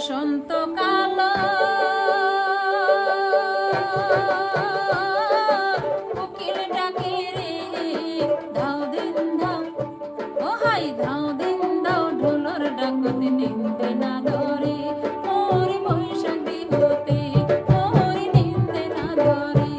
বসন্তকাল কোকিল ডাকে রে দাও দিন দাও ও হাই দাও দিন দাও ঢোলর ডাকত নিন্দে না ধরে মোর বৈশাখ বিহুতে মোর নিন্দে না ধরে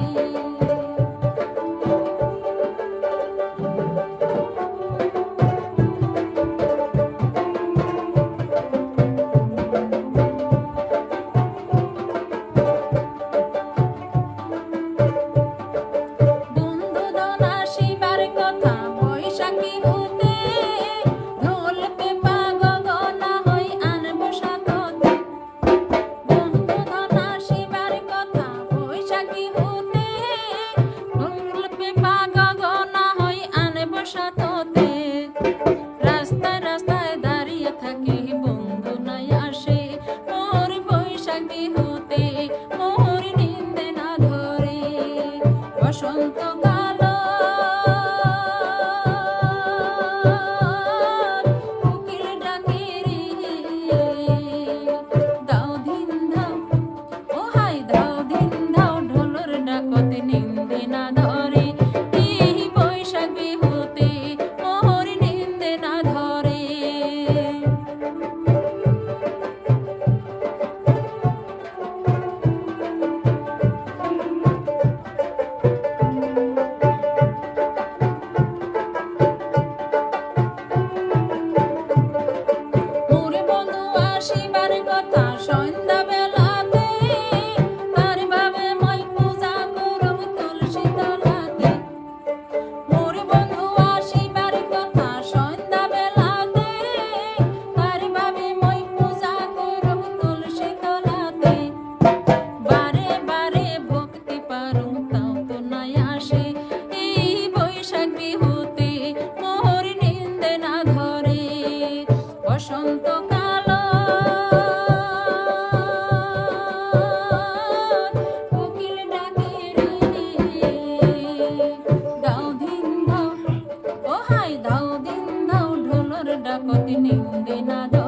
রাস্তায় রাস্তায় দাঁড়িয়ে থাকি বন্ধু নাই আসে মোর বৈশাখ বিহুতে মোর নিন্দে না ধরে বসন্তকাল কোকিল ডাকে রে দাও দিন দাও ও হাই দাও দিন দাও ঢোলর ডাকতে নিন্দে না ধরে এই বৈশাখ বিহুতে মোর নিন্দে না ধরে মোর বন্ধু আসিবার কথা সন্ধ্যা বেলাতে তার ভাবে মই পূজা করব তুলসী তলাতে মোর বন্ধু আসিবার কথা সন্ধ্যা বেলাতে তার ভাবে মই পূজা করব তুলসী তলাতে বারে বারে ভক্তি পারু তাও তো নাই আসে এই বৈশাখ বিহুতে মোর নিন্দে না ধরে বসন্তকাল কোকিল ডাকে রে দাও দিন দাও ও হাই দাও দিন দাও ঢোলর ডাকতে নিন্দে না ধরে